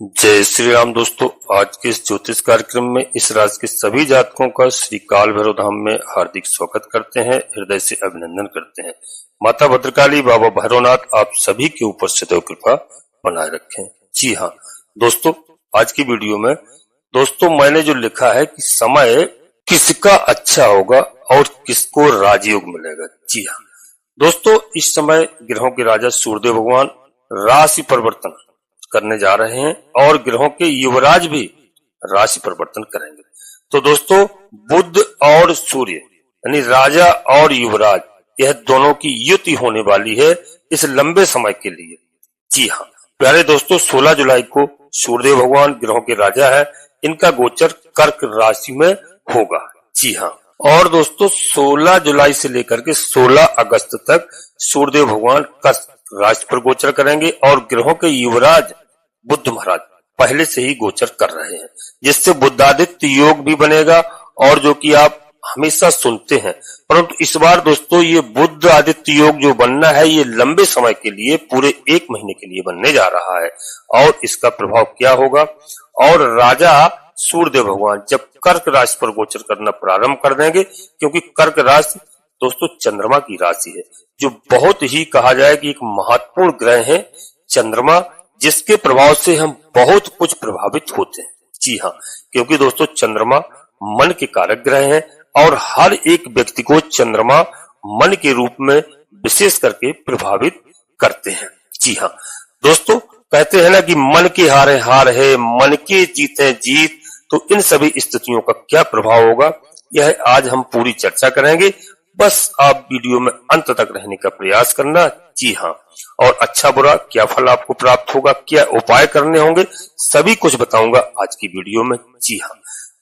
जय श्री राम दोस्तों, आज के इस ज्योतिष कार्यक्रम में इस राशि के सभी जातकों का श्री काल भैरव धाम में हार्दिक स्वागत करते हैं, हृदय से अभिनंदन करते हैं। माता भद्रकाली, बाबा भैरवनाथ आप सभी के ऊपर सदैव कृपा बनाए रखें। जी हाँ दोस्तों, आज की वीडियो में मैंने जो लिखा है कि समय किसका अच्छा होगा और किसको राजयोग मिलेगा। जी हाँ दोस्तों, इस समय ग्रहों के राजा सूर्यदेव भगवान राशि परिवर्तन करने जा रहे हैं और ग्रहों के युवराज भी राशि परिवर्तन करेंगे। तो दोस्तों, बुध और सूर्य यानी राजा और युवराज, यह दोनों की युति होने वाली है इस लंबे समय के लिए। जी हाँ प्यारे दोस्तों, 16 जुलाई को सूर्यदेव भगवान ग्रहों के राजा है, इनका गोचर कर्क राशि में होगा। जी हाँ, और दोस्तों 16 जुलाई से लेकर के 16 अगस्त तक सूर्यदेव भगवान कर्क राशि पर गोचर करेंगे और ग्रहों के युवराज बुध महाराज पहले से ही गोचर कर रहे हैं, जिससे बुद्धादित्य योग भी बनेगा और जो कि आप हमेशा सुनते हैं। परंतु इस बार दोस्तों ये बुध आदित्य योग जो बनना है ये लंबे समय के लिए, पूरे 1 महीने के लिए बनने जा रहा है। और इसका प्रभाव क्या होगा, और राजा सूर्यदेव भगवान जब कर्क राशि पर गोचर करना प्रारंभ कर देंगे, क्योंकि कर्क राशि दोस्तों चंद्रमा की राशि है, जो बहुत ही कहा जाए कि एक महत्वपूर्ण ग्रह है चंद्रमा, जिसके प्रभाव से हम बहुत कुछ प्रभावित होते हैं। जी हाँ, क्योंकि दोस्तों चंद्रमा मन के कारक ग्रह हैं और हर एक व्यक्ति को चंद्रमा मन के रूप में विशेष करके प्रभावित करते हैं। जी हाँ दोस्तों, कहते हैं ना कि मन के हारे हार है, मन के जीते जीत। तो इन सभी स्थितियों का क्या प्रभाव होगा, यह आज हम पूरी चर्चा करेंगे। बस आप वीडियो में अंत तक रहने का प्रयास करना। जी हाँ, और अच्छा बुरा क्या फल आपको प्राप्त होगा, क्या उपाय करने होंगे, सभी कुछ बताऊंगा आज की वीडियो में। जी हाँ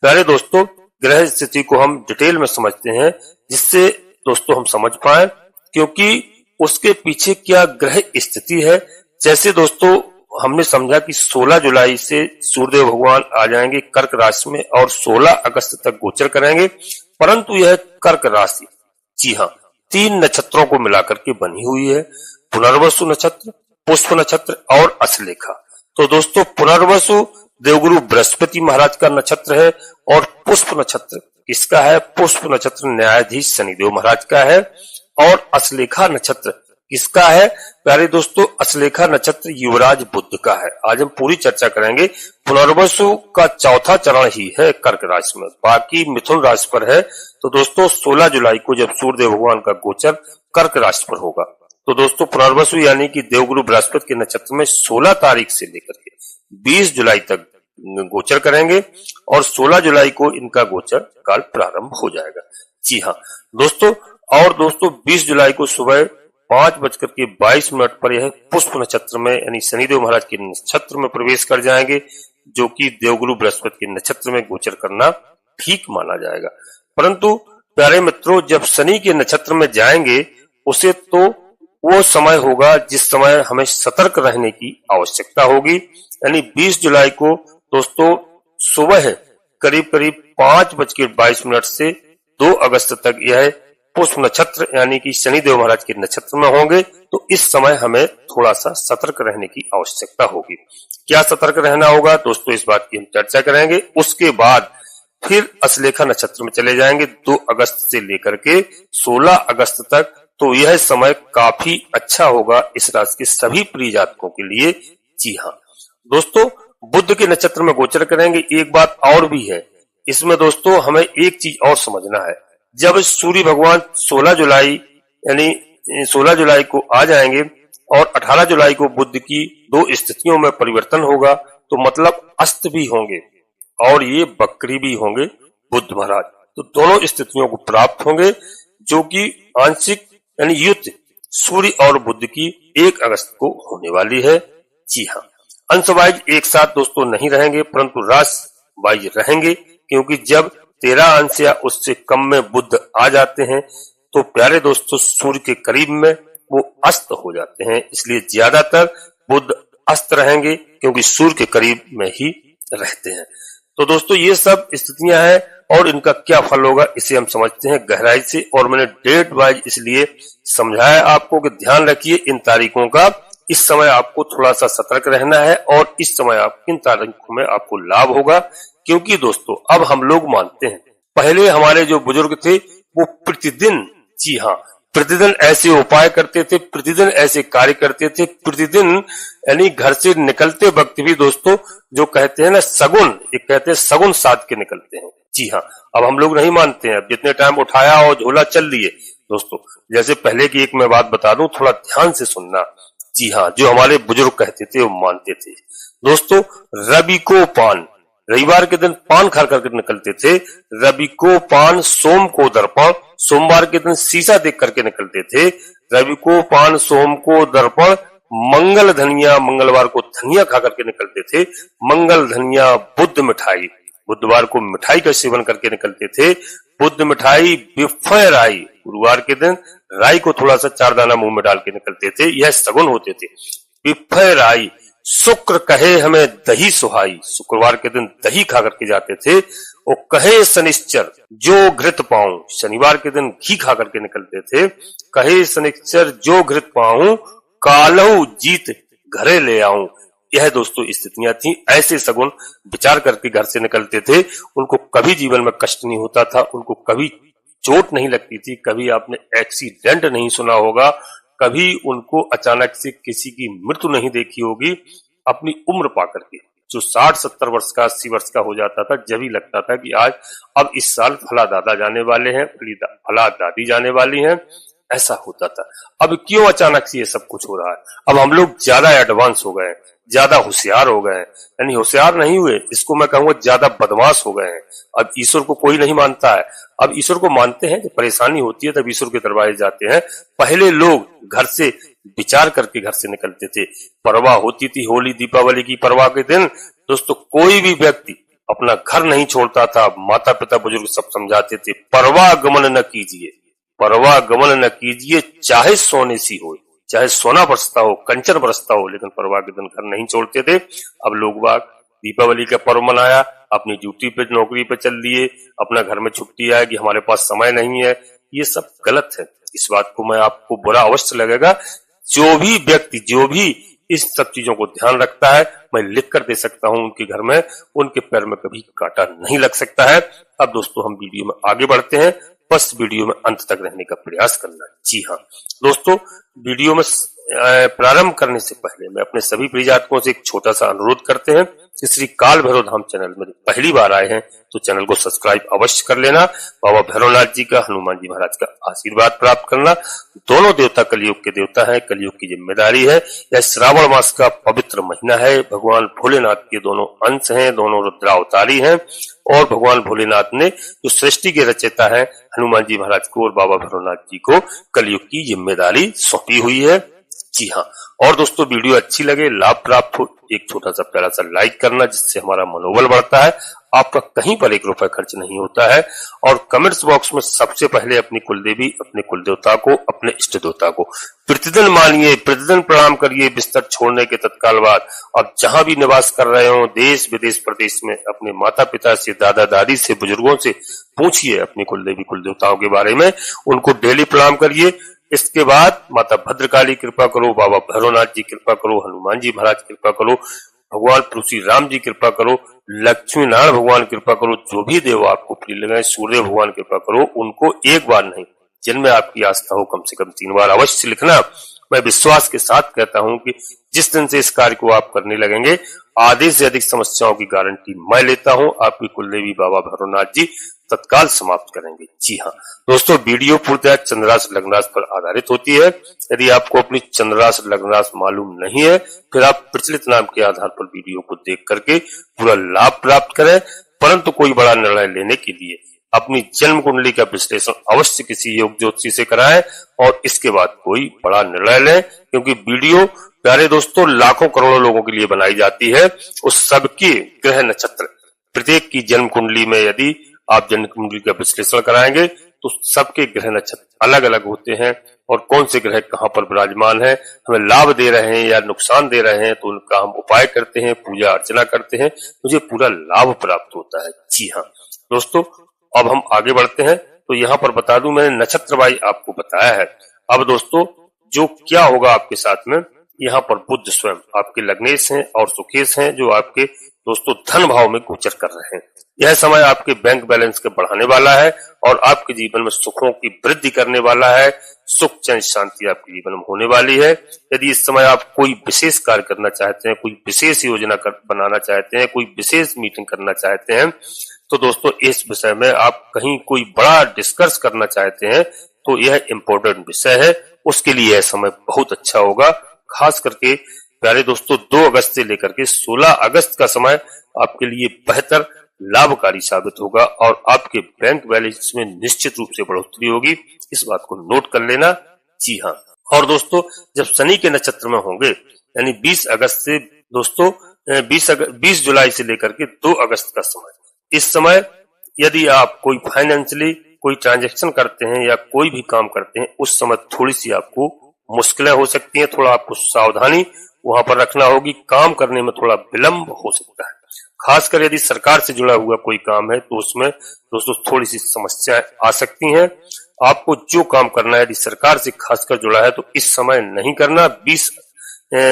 प्यारे दोस्तों, ग्रह स्थिति को हम डिटेल में समझते हैं, जिससे दोस्तों हम समझ पाए क्योंकि उसके पीछे क्या ग्रह स्थिति है। जैसे दोस्तों हमने समझा कि 16 जुलाई से सूर्यदेव भगवान आ जाएंगे कर्क राशि में और 16 अगस्त तक गोचर करेंगे, परंतु यह कर्क राशि जी हाँ 3 नक्षत्रों को मिलाकर के बनी हुई है, पुनर्वसु नक्षत्र, पुष्प नक्षत्र और अश्लेखा। तो दोस्तों पुनर्वसु देवगुरु बृहस्पति महाराज का नक्षत्र है और पुष्प नक्षत्र किसका है, पुष्प नक्षत्र न्यायाधीश शनिदेव महाराज का है और अश्लेखा नक्षत्र किसका है प्यारे दोस्तों, अश्लेखा नक्षत्र युवराज बुध का है। आज हम पूरी चर्चा करेंगे। पुनर्वसु का चौथा चरण ही है कर्क राशि में, बाकी मिथुन राशि पर है। तो दोस्तों 16 जुलाई को जब सूर्यदेव भगवान का गोचर कर्क राशि पर होगा, तो दोस्तों पुनर्वसु यानी कि देवगुरु बृहस्पति के नक्षत्र में 16 तारीख से लेकर के 20 जुलाई तक गोचर करेंगे और 16 जुलाई को इनका गोचर काल प्रारंभ हो जाएगा। जी हाँ दोस्तों, और दोस्तों 20 जुलाई को सुबह 5:22 पर यह पुष्प नक्षत्र में यानी शनिदेव महाराज के नक्षत्र में प्रवेश कर जाएंगे, जो कि देवगुरु बृहस्पति के नक्षत्र में गोचर करना ठीक माना जाएगा। परंतु प्यारे मित्रों, जब शनि के नक्षत्र में जाएंगे उसे तो वो समय होगा जिस समय हमें सतर्क रहने की आवश्यकता होगी। यानी 20 जुलाई को दोस्तों सुबह करीब 5:22 से 2 अगस्त तक यह पुष्प नक्षत्र यानी कि शनिदेव महाराज के नक्षत्र में होंगे। तो इस समय हमें थोड़ा सा सतर्क रहने की आवश्यकता होगी। क्या सतर्क रहना होगा दोस्तों, इस बात की हम चर्चा करेंगे। उसके बाद फिर अश्लेखा नक्षत्र में चले जाएंगे 2 अगस्त से लेकर के 16 अगस्त तक। तो यह समय काफी अच्छा होगा इस राशि के सभी प्रिय जातकों के लिए। जी हाँ दोस्तों, बुध के नक्षत्र में गोचर करेंगे। एक बात और भी है इसमें दोस्तों, हमें एक चीज और समझना है। जब सूर्य भगवान 16 जुलाई यानी 16 जुलाई को आ जाएंगे और 18 जुलाई को बुध की 2 स्थितियों में परिवर्तन होगा, तो मतलब अस्त भी होंगे और ये बकरी भी होंगे बुध महाराज। तो दोनों स्थितियों को प्राप्त होंगे, जो कि आंशिक यानी युद्ध सूर्य और बुध की 1 अगस्त को होने वाली है। जी हाँ, अंशवाइज एक साथ दोस्तों नहीं रहेंगे, परंतु राशि वाइज रहेंगे, क्योंकि जब 13 अंश या उससे कम में बुध आ जाते हैं तो प्यारे दोस्तों सूर्य के करीब में वो अस्त हो जाते हैं। इसलिए ज्यादातर बुध अस्त रहेंगे, क्योंकि सूर्य के करीब में ही रहते हैं। तो दोस्तों ये सब स्थितियां हैं और इनका क्या फल होगा इसे हम समझते हैं गहराई से। और मैंने डेट वाइज इसलिए समझाया आपको कि ध्यान रखिए इन तारीखों का इस समय आपको थोड़ा सा सतर्क रहना है और इस समय आप किन तारीखों में आपको लाभ होगा, क्योंकि दोस्तों अब हम लोग मानते हैं, पहले हमारे जो बुजुर्ग थे वो प्रतिदिन, जी हाँ, प्रतिदिन ऐसे उपाय करते थे, प्रतिदिन ऐसे कार्य करते थे, प्रतिदिन यानी घर से निकलते वक्त भी दोस्तों जो कहते हैं ना सगुन, एक कहते हैं सगुन साध के निकलते हैं। जी हाँ, अब हम लोग नहीं मानते हैं, अब जितने टाइम उठाया और झोला चल लिए दोस्तों। जैसे पहले की एक मैं बात बता दूं, थोड़ा ध्यान से सुनना। जी हाँ, जो हमारे बुजुर्ग कहते थे वो मानते थे दोस्तों। रवि को पान, रविवार के दिन पान खा करके निकलते थे। रवि को पान, सोम को दर्पण, सोमवार के दिन शीशा देख करके निकलते थे। रवि को पान, सोम को दर्पण, मंगल धनिया, मंगलवार को धनिया खा करके निकलते थे। मंगल धनिया, बुद्ध मिठाई, बुधवार को मिठाई का सेवन करके निकलते थे। बुद्ध मिठाई, बिफय राई, गुरुवार के दिन राई को थोड़ा सा 4 दाना मुंह में डाल के निकलते थे, यह सगुन होते थे। बिफय राई, शुक्र कहे हमें दही सुहाई, शुक्रवार के दिन दही खा करके जाते थे। और कहे शनिश्चर जो घृत पाऊं, शनिवार के दिन घी खा करके निकलते थे। कहे शनिश्चर जो घृत पाऊं, कालहु जीत घरे ले आऊं। यह दोस्तों स्थितियां थी, ऐसे सगुन विचार करके घर से निकलते थे। उनको कभी जीवन में कष्ट नहीं होता था, उनको कभी चोट नहीं लगती थी, कभी आपने एक्सीडेंट नहीं सुना होगा, कभी उनको अचानक से किसी की मृत्यु नहीं देखी होगी। अपनी उम्र पा करके जो 60-70 वर्ष का, 80 वर्ष का हो जाता था, जब ही लगता था कि आज अब इस साल फला दादा जाने वाले हैं, फला दादी जाने वाली हैं, ऐसा होता था। अब क्यों अचानक से ये सब कुछ हो रहा है? अब हम लोग ज्यादा एडवांस हो गए हैं, ज्यादा होशियार हो गए हैं, यानी होशियार नहीं हुए, इसको मैं कहूंगा ज्यादा बदमाश हो गए हैं। अब ईश्वर को कोई नहीं मानता है। अब ईश्वर को मानते हैं, जब परेशानी होती है तब ईश्वर के दरबार जाते हैं। पहले लोग घर से विचार करके घर से निकलते थे। परवाह होती थी, होली दीपावली की परवाह के दिन दोस्तों कोई भी व्यक्ति अपना घर नहीं छोड़ता था। माता पिता बुजुर्ग सब समझाते थे, परवाह गमन न कीजिए, परवाह गमन न कीजिए, चाहे सोने सी हो, चाहे सोना बरसता हो, कंचन बरसता हो, लेकिन परवाह के दिन घर नहीं छोड़ते थे। अब लोग बाग दीपावली का पर्व मनाया, अपनी ड्यूटी पे, नौकरी पे चल दिए, अपना घर में छुट्टी आया कि हमारे पास समय नहीं है। ये सब गलत है। इस बात को मैं आपको बुरा अवश्य लगेगा। जो भी व्यक्ति, जो भी इस सब चीजों को ध्यान रखता है, मैं लिख कर दे सकता हूं, उनके घर में, उनके पैर में कभी कांटा नहीं लग सकता है। अब दोस्तों हम वीडियो में आगे बढ़ते हैं, बस वीडियो में अंत तक रहने का प्रयास करना है। जी हाँ दोस्तों, वीडियो में प्रारंभ करने से पहले मैं अपने सभी प्रियजातकों से एक छोटा सा अनुरोध करते हैं कि श्री काल भैरव धाम चैनल में पहली बार आए हैं तो चैनल को सब्सक्राइब अवश्य कर लेना। बाबा भैरवनाथ जी का, हनुमान जी महाराज का आशीर्वाद प्राप्त करना। दोनों देवता कलयुग के देवता है, कलयुग की जिम्मेदारी है। यह श्रावण मास का पवित्र महीना है। भगवान भोलेनाथ के दोनों अंश हैं, दोनों रुद्रावतारी हैं। और भगवान भोलेनाथ ने जो सृष्टि के रचयिता है हनुमान जी महाराज को और बाबा भैरवनाथ जी को कलयुग की जिम्मेदारी सौंपी हुई है। जी हाँ, और दोस्तों वीडियो अच्छी लगे, लाभ प्राप्त हो, एक छोटा सा प्यारा सा लाइक करना, जिससे हमारा मनोबल बढ़ता है। आपका कहीं पर 1 रुपया खर्च नहीं होता है। और कमेंट्स बॉक्स में सबसे पहले अपनी कुलदेवी, अपने कुलदेवता को, अपने इष्ट देवता को प्रतिदिन मानिए, प्रतिदिन प्रणाम करिए बिस्तर छोड़ने के तत्काल बाद। अब जहां भी निवास कर रहे हो, देश विदेश प्रदेश में, अपने माता पिता से, दादा दादी से, बुजुर्गों से पूछिए अपनी कुलदेवी कुलदेवताओं के बारे में, उनको डेली प्रणाम करिए। इसके बाद माता भद्रकाली कृपा करो, बाबा भैरवनाथ जी कृपा करो, हनुमान जी महाराज कृपा करो, भगवान तुलसी राम जी कृपा करो, लक्ष्मी नारायण भगवान कृपा करो, जो भी देव आपको प्रिय लगे, सूर्य भगवान कृपा करो। उनको एक बार नहीं, जिनमें आपकी आस्था हो, कम से कम 3 बार अवश्य लिखना। मैं विश्वास के साथ कहता हूं कि जिस दिन से इस कार्य को आप करने लगेंगे, आधे से अधिक समस्याओं की गारंटी मैं लेता हूं। आपकी कुलदेवी बाबा भैरवनाथ जी तत्काल समाप्त करेंगे। जी हाँ दोस्तों, वीडियो पूर्णतः चंद्रास लग्नास पर आधारित होती है। यदि आपको अपनी चंद्रास लग्नास मालूम नहीं है, फिर आप प्रचलित नाम के आधार पर वीडियो को देख करके पूरा लाभ प्राप्त करें। परंतु कोई बड़ा निर्णय लेने के लिए अपनी जन्म कुंडली का विश्लेषण अवश्य किसी योग ज्योतिषी से कराएं और इसके बाद कोई बड़ा निर्णय लें, क्योंकि वीडियो प्यारे दोस्तों लाखों करोड़ों लोगों के लिए बनाई जाती है। उस सबके ग्रह नक्षत्र, प्रत्येक की जन्म कुंडली में यदि आप जन्म कुंडली का विश्लेषण कराएंगे तो सबके ग्रह नक्षत्र अलग अलग होते हैं और कौन से ग्रह कहां पर विराजमान है, हमें लाभ दे रहे हैं या नुकसान दे रहे हैं, तो उनका हम उपाय करते हैं, पूजा अर्चना करते हैं, मुझे पूरा लाभ प्राप्त होता है। जी हाँ दोस्तों, अब हम आगे बढ़ते हैं। तो यहाँ पर बता दूं, मैंने नक्षत्र वाई आपको बताया है। अब दोस्तों जो क्या होगा आपके साथ में, यहाँ पर बुध स्वयं आपके लग्नेश हैं और सुकेश हैं, जो आपके दोस्तों धन भाव में गोचर कर रहे हैं। यह समय आपके बैंक बैलेंस के बढ़ाने वाला है और आपके जीवन में सुखों की वृद्धि करने वाला है। सुख चैन शांति आपके जीवन में होने वाली है। यदि इस समय आप कोई विशेष कार्य करना चाहते हैं, कोई विशेष योजना बनाना चाहते हैं, कोई विशेष मीटिंग करना चाहते हैं, तो दोस्तों इस विषय में आप कहीं कोई बड़ा डिस्कस करना चाहते हैं तो यह इम्पोर्टेंट विषय है, उसके लिए यह समय बहुत अच्छा होगा। खास करके प्यारे दोस्तों 2 अगस्त से लेकर के 16 अगस्त का समय आपके लिए बेहतर लाभकारी साबित होगा और आपके बैंक बैलेंस में निश्चित रूप से बढ़ोतरी होगी। इस बात को नोट कर लेना। जी हाँ, और दोस्तों जब शनि के नक्षत्र में होंगे यानी 20 अगस्त से दोस्तों 20 जुलाई से लेकर के 2 अगस्त का समय, इस समय यदि आप कोई फाइनेंशियली कोई ट्रांजैक्शन करते हैं या कोई भी काम करते हैं, उस समय थोड़ी सी आपको मुश्किलें हो सकती हैं। थोड़ा आपको सावधानी वहां पर रखना होगी। काम करने में थोड़ा विलंब हो सकता है। खासकर यदि सरकार से जुड़ा हुआ कोई काम है तो उसमें दोस्तों थोड़ी सी समस्याएं आ सकती हैं। आपको जो काम करना है यदि सरकार से खासकर जुड़ा है तो इस समय नहीं करना। 20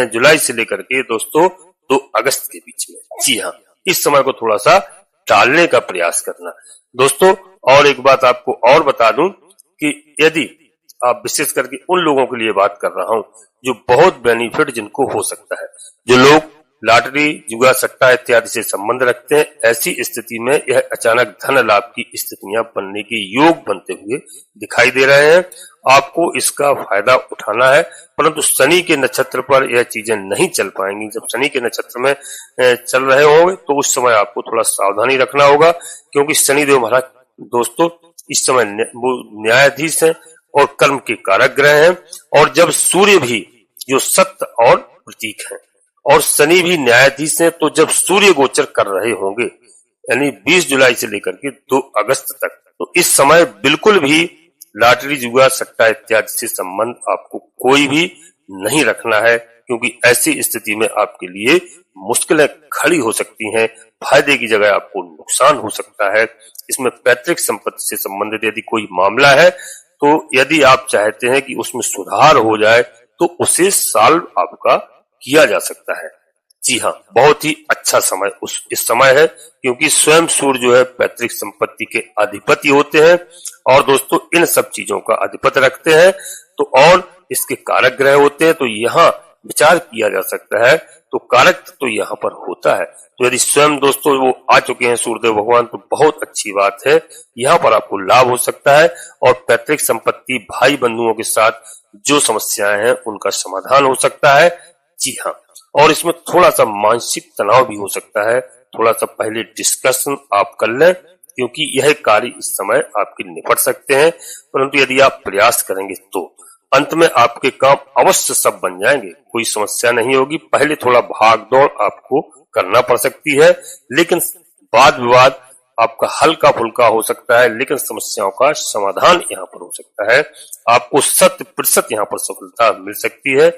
जुलाई से लेकर के दोस्तों 2 अगस्त के बीच में, जी हाँ, इस समय को थोड़ा सा टालने का प्रयास करना दोस्तों। और एक बात आपको और बता दूं कि यदि आप विशेष करके उन लोगों के लिए बात कर रहा हूं जो बहुत बेनिफिट जिनको हो सकता है, जो लोग लॉटरी, जुआ, सट्टा इत्यादि से संबंध रखते हैं, ऐसी स्थिति में यह अचानक धन लाभ की स्थितियां बनने के योग बनते हुए दिखाई दे रहे हैं। आपको इसका फायदा उठाना है, परंतु शनि के नक्षत्र पर यह चीजें नहीं चल पाएंगी। जब शनि के नक्षत्र में चल रहे होंगे तो उस समय आपको थोड़ा सावधानी रखना होगा, क्योंकि शनिदेव महाराज दोस्तों इस समय न्यायाधीश हैं और कर्म के कारक ग्रह हैं। और जब सूर्य भी जो सत्य और प्रतीक हैं और शनि भी न्यायाधीश हैं, तो जब सूर्य गोचर कर रहे होंगे यानी 20 जुलाई से लेकर के 2 अगस्त तक, तो इस समय बिल्कुल भी लॉटरी, जुआ, सट्टा इत्यादि से संबंध आपको कोई भी नहीं रखना है, क्योंकि ऐसी स्थिति में आपके लिए मुश्किलें खड़ी हो सकती हैं। फायदे की जगह आपको नुकसान हो सकता है। इसमें पैतृक संपत्ति से संबंधित यदि कोई मामला है तो यदि आप चाहते हैं कि उसमें सुधार हो जाए तो उसे सॉल्व आपका किया जा सकता है। जी हाँ, बहुत ही अच्छा समय इस समय है, क्योंकि स्वयं सूर्य जो है पैतृक संपत्ति के अधिपति होते हैं और दोस्तों इन सब चीजों का अधिपति रखते हैं, तो और इसके कारक ग्रह होते हैं। तो यहाँ विचार किया जा सकता है, तो कारक तो यहाँ पर होता है। तो यदि स्वयं दोस्तों वो आ चुके हैं सूर्यदेव भगवान, तो बहुत अच्छी बात है। यहाँ पर आपको लाभ हो सकता है और पैतृक संपत्ति, भाई बंधुओं के साथ जो समस्याएं हैं उनका समाधान हो सकता है। जी हाँ, और इसमें थोड़ा सा मानसिक तनाव भी हो सकता है। थोड़ा सा पहले डिस्कशन आप कर लें, क्योंकि यह कार्य इस समय आपके निपट सकते हैं, परंतु यदि आप प्रयास करेंगे तो अंत में आपके काम अवश्य सब बन जाएंगे, कोई समस्या नहीं होगी। पहले थोड़ा भाग दौड़ आपको करना पड़ सकती है, लेकिन वाद विवाद आपका हल्का फुल्का हो सकता है, लेकिन समस्याओं का समाधान यहाँ पर हो सकता है। आपको 100% यहाँ पर सफलता मिल सकती है।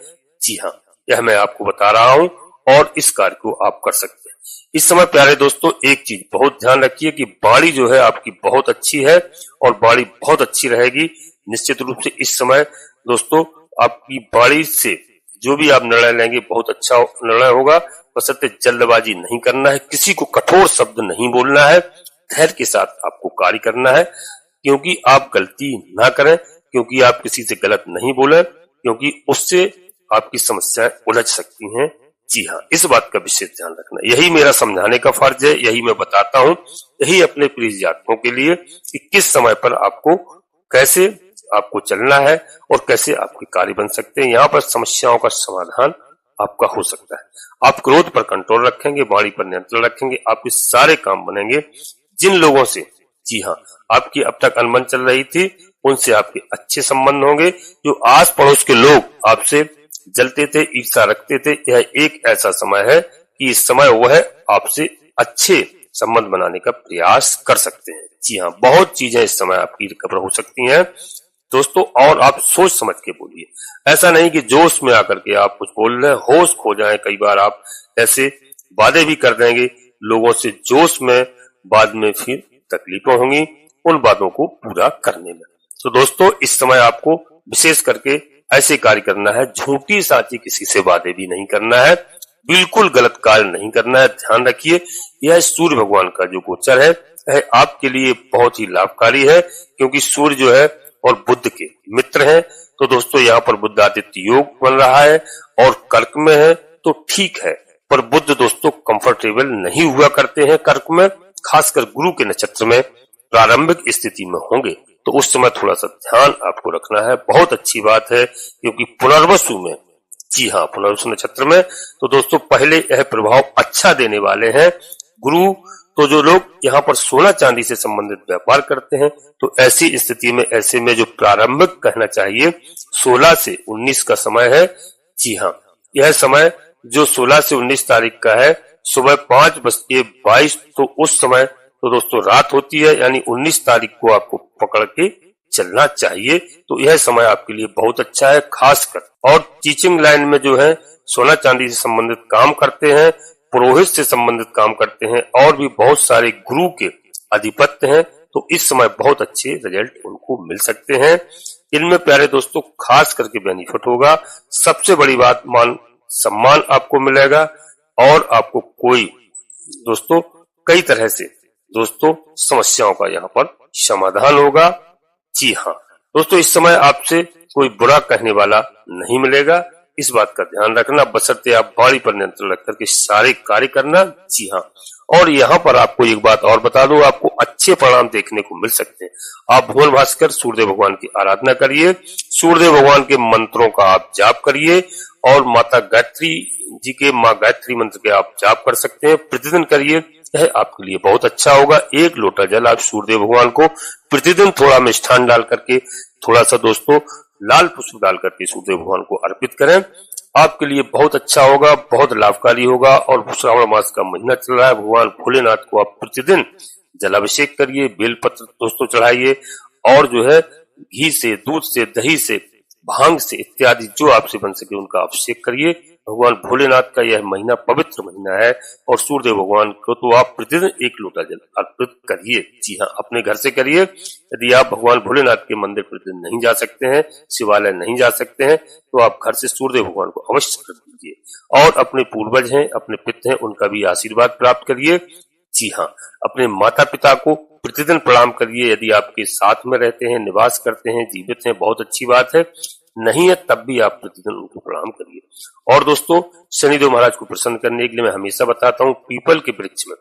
जी हाँ, यह मैं आपको बता रहा हूँ और इस कार्य को आप कर सकते हैं। इस समय प्यारे दोस्तों एक चीज बहुत ध्यान रखिए कि बाड़ी जो है आपकी बहुत अच्छी है और बाड़ी बहुत अच्छी रहेगी। निश्चित रूप से इस समय दोस्तों आपकी बाड़ी से जो भी आप निर्णय लेंगे बहुत अच्छा निर्णय होगा। बशर्ते जल्दबाजी नहीं करना है, किसी को कठोर शब्द नहीं बोलना है, धैर्य के साथ आपको कार्य करना है, क्योंकि आप गलती ना करें, क्योंकि आप किसी से गलत नहीं बोले, क्योंकि उससे आपकी समस्याएं उलझ सकती हैं। जी हाँ, इस बात का विशेष ध्यान रखना, यही मेरा समझाने का फर्ज है, यही मैं बताता हूँ, यही अपने प्रिय जातकों के लिए कि किस समय पर आपको कैसे आपको चलना है और कैसे आपके कार्य बन सकते हैं। यहाँ पर समस्याओं का समाधान आपका हो सकता है। आप क्रोध पर कंट्रोल रखेंगे, वाणी पर नियंत्रण रखेंगे, आपके सारे काम बनेंगे। जिन लोगों से जी हाँ आपकी अब तक अनबन चल रही थी, उनसे आपके अच्छे संबंध होंगे। जो आस पड़ोस के लोग आपसे जलते थे, ईर्ष्या रखते थे, यह एक ऐसा समय है कि इस समय वह आपसे अच्छे संबंध बनाने का प्रयास कर सकते हैं। जी हाँ, बहुत चीजें इस समय आपकी रिकवर हो सकती हैं दोस्तों, और आप सोच समझ के बोलिए। ऐसा नहीं कि जोश में आकर के आप कुछ बोल रहे हैं, होश खो जाए। कई बार आप ऐसे वादे भी कर देंगे लोगों से जोश में, बाद में फिर तकलीफें होंगी उन बातों को पूरा करने में। तो दोस्तों इस समय आपको विशेष करके ऐसे कार्य करना है, झूठी साची किसी से वादे भी नहीं करना है, बिल्कुल गलत कार्य नहीं करना है। ध्यान रखिए, यह सूर्य भगवान का जो गोचर है यह आपके लिए बहुत ही लाभकारी है, क्योंकि सूर्य जो है और बुध के मित्र हैं। तो दोस्तों यहाँ पर बुध आदित्य योग बन रहा है और कर्क में है तो ठीक है, पर बुध दोस्तों कंफर्टेबल नहीं हुआ करते हैं कर्क में, खासकर गुरु के नक्षत्र में प्रारंभिक स्थिति में होंगे तो उस समय थोड़ा सा ध्यान आपको रखना है। बहुत अच्छी बात है, क्योंकि पुनर्वसु में, जी हाँ पुनर्वसु नक्षत्र में, तो दोस्तों पहले यह प्रभाव अच्छा देने वाले हैं गुरु। तो जो लोग यहाँ पर सोना चांदी से संबंधित व्यापार करते हैं तो ऐसी स्थिति में, ऐसे में जो प्रारंभिक कहना चाहिए 16 से 19 का समय है, जी हाँ यह समय जो 16 से 19 तारीख का है सुबह 5:22, तो उस समय तो दोस्तों रात होती है, यानी 19 तारीख को आपको पकड़ के चलना चाहिए। तो यह समय आपके लिए बहुत अच्छा है खासकर, और टीचिंग लाइन में जो है सोना चांदी से संबंधित काम करते हैं, पुरोहित से संबंधित काम करते हैं और भी बहुत सारे गुरु के अधिपत्य हैं, तो इस समय बहुत अच्छे रिजल्ट उनको मिल सकते हैं। इनमें प्यारे दोस्तों खास करके बेनिफिट होगा, सबसे बड़ी बात मान सम्मान आपको मिलेगा और आपको कोई दोस्तों कई तरह से दोस्तों समस्याओं का यहाँ पर समाधान होगा। जी हाँ दोस्तों, इस समय आपसे कोई बुरा कहने वाला नहीं मिलेगा, इस बात का ध्यान रखना, बशर्ते आप वाणी पर नियंत्रण रख करके सारे कार्य करना। जी हाँ, और यहाँ पर आपको एक बात और बता दूं, आपको अच्छे परिणाम देखने को मिल सकते हैं। आप भुवन भास्कर सूर्यदेव भगवान की आराधना करिए, सूर्यदेव भगवान के मंत्रों का आप जाप करिए और माता गायत्री जी के माँ गायत्री मंत्र के आप जाप कर सकते हैं, प्रतिदिन करिए, यह आपके लिए बहुत अच्छा होगा। 1 लोटा जल आप सूर्यदेव भगवान को प्रतिदिन थोड़ा मिष्ठान डाल करके, थोड़ा सा दोस्तों लाल पुष्प डाल करके सूर्यदेव भगवान को अर्पित करें, आपके लिए बहुत अच्छा होगा, बहुत लाभकारी होगा। और श्रावण मास का महीना चल रहा है, भगवान भोलेनाथ को आप प्रतिदिन जलाभिषेक करिए, बेलपत्र दोस्तों चढ़ाइए और जो है घी से, दूध से, दही से, भांग से इत्यादि जो आपसे बन सके उनका अभिषेक करिए। भगवान भोलेनाथ का यह महीना पवित्र महीना है और सूर्यदेव भगवान को तो आप प्रतिदिन 1 लोटा जल अर्पित करिए। जी हाँ, अपने घर से करिए। यदि आप भगवान भोलेनाथ के मंदिर प्रतिदिन नहीं जा सकते हैं, शिवालय नहीं जा सकते हैं, तो आप घर से सूर्यदेव भगवान को अवश्य कर दीजिए और अपने पूर्वज हैं, अपने पिता हैं, उनका भी आशीर्वाद प्राप्त करिए। जी हाँ, अपने माता पिता को प्रतिदिन प्रणाम करिए, यदि आपके साथ में रहते हैं, निवास करते हैं, जीवित हैं, बहुत अच्छी बात है, नहीं है तब भी आप प्रतिदिन उनको प्रणाम करिए। और दोस्तों शनिदेव महाराज को प्रसन्न करने के लिए मैं हमेशा बताता हूँ, पीपल के वृक्ष में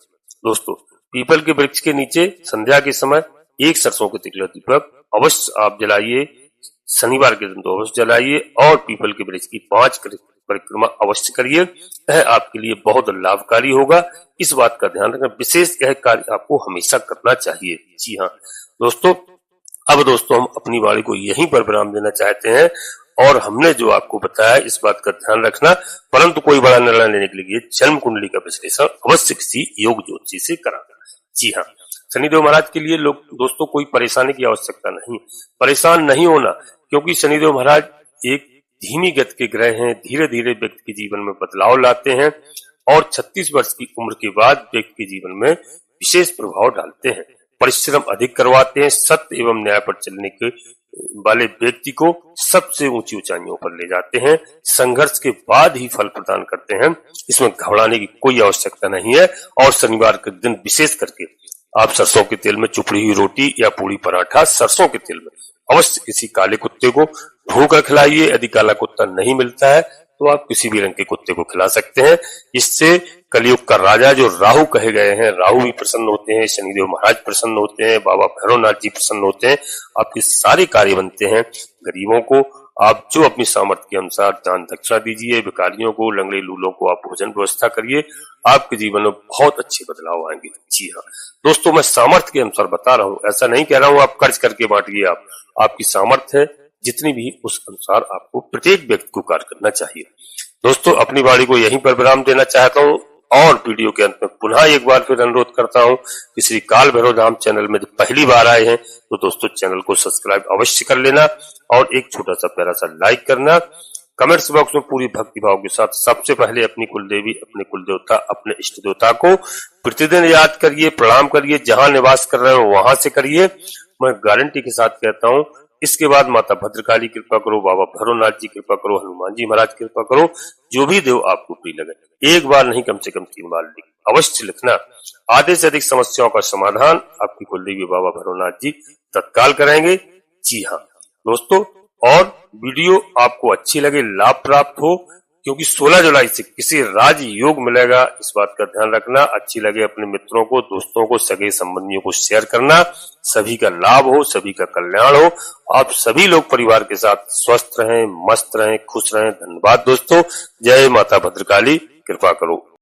दोस्तों, पीपल के वृक्ष के नीचे संध्या के समय 1 सरसों के तिल दीपक अवश्य आप जलाइए, शनिवार के दिन तो अवश्य जलाइए और पीपल के वृक्ष की 5 परिक्रमा अवश्य करिए, यह आपके लिए बहुत लाभकारी होगा। इस बात का ध्यान रखना, विशेष यह कार्य आपको हमेशा करना चाहिए। जी हाँ दोस्तों, अब दोस्तों हम अपनी वाणी को यहीं पर विराम देना चाहते हैं और हमने जो आपको बताया इस बात का ध्यान रखना, परंतु कोई बड़ा निर्णय लेने के लिए जन्म कुंडली का विश्लेषण अवश्य किसी योग ज्योतिषी से कराना। जी हाँ, शनिदेव महाराज के लिए लोग दोस्तों कोई परेशानी की आवश्यकता नहीं, परेशान नहीं होना, क्योंकि शनिदेव महाराज एक धीमी गति के ग्रह हैं, धीरे धीरे व्यक्ति के जीवन में बदलाव लाते हैं और 36 वर्ष की उम्र के बाद व्यक्ति के जीवन में विशेष प्रभाव डालते हैं, परिश्रम अधिक करवाते हैं, सत्य एवं न्याय पर चलने के वाले व्यक्ति को सबसे ऊंची ऊंचाइयों पर ले जाते हैं, संघर्ष के बाद ही फल प्रदान करते हैं, इसमें घबराने की कोई आवश्यकता नहीं है। और शनिवार के दिन विशेष करके आप सरसों के तेल में चुपड़ी हुई रोटी या पूरी पराठा सरसों के तेल में अवश्य किसी काले कुत्ते को भूख खिलाइए। यदि काला कुत्ता नहीं मिलता है तो आप किसी भी रंग के कुत्ते को खिला सकते हैं। इससे कलयुग का राजा जो राहु कहे गए हैं, राहु भी प्रसन्न होते हैं, शनिदेव महाराज प्रसन्न होते हैं, बाबा भैरवनाथ जी प्रसन्न होते हैं, आपके सारे कार्य बनते हैं। गरीबों को आप जो अपनी सामर्थ्य के अनुसार दान दक्षिणा दीजिए, भिखारियों को, लंगड़े लूलों को आप भोजन व्यवस्था करिए, आपके जीवन में बहुत अच्छे बदलाव आएंगे। जी हाँ दोस्तों, मैं सामर्थ्य के अनुसार बता रहा हूँ, ऐसा नहीं कह रहा हूँ आप कर्ज करके बांटिए, आपकी सामर्थ्य है जितनी भी उस अनुसार आपको प्रत्येक व्यक्ति को कार्य करना चाहिए। दोस्तों अपनी वाणी को यहीं पर विराम देना चाहता हूँ और वीडियो के अंत में पुनः एक बार फिर अनुरोध करता हूँ कि श्री काल भैरव धाम चैनल में पहली बार आए हैं तो दोस्तों चैनल को सब्सक्राइब अवश्य कर लेना और एक छोटा सा प्यारा सा लाइक करना। कमेंट्स बॉक्स में पूरी भक्ति भाव के साथ सबसे पहले अपनी कुलदेवी, अपने कुलदेवता, अपने इष्ट देवता को प्रतिदिन याद करिए, प्रणाम करिए, जहां निवास कर रहे हो वहां से करिए। मैं गारंटी के साथ कहता हूँ इसके बाद माता भद्रकाली कृपा करो, बाबा भैरवनाथ जी कृपा करो, हनुमान जी महाराज कृपा करो, जो भी देव आपको प्रिय लगे। एक बार नहीं, कम से कम 3 बार अवश्य लिखना। आधे से अधिक समस्याओं का समाधान आपकी कुलदेवी बाबा भैरवनाथ जी तत्काल कराएंगे। जी हाँ दोस्तों, और वीडियो आपको अच्छी लगे, लाभ प्राप्त हो, क्योंकि 16 जुलाई से किसी राज योग मिलेगा, इस बात का ध्यान रखना। अच्छी लगे अपने मित्रों को, दोस्तों को, सगे संबंधियों को शेयर करना। सभी का लाभ हो, सभी का कल्याण हो, आप सभी लोग परिवार के साथ स्वस्थ रहें, मस्त रहें, खुश रहें। धन्यवाद दोस्तों। जय माता भद्रकाली, कृपा करो।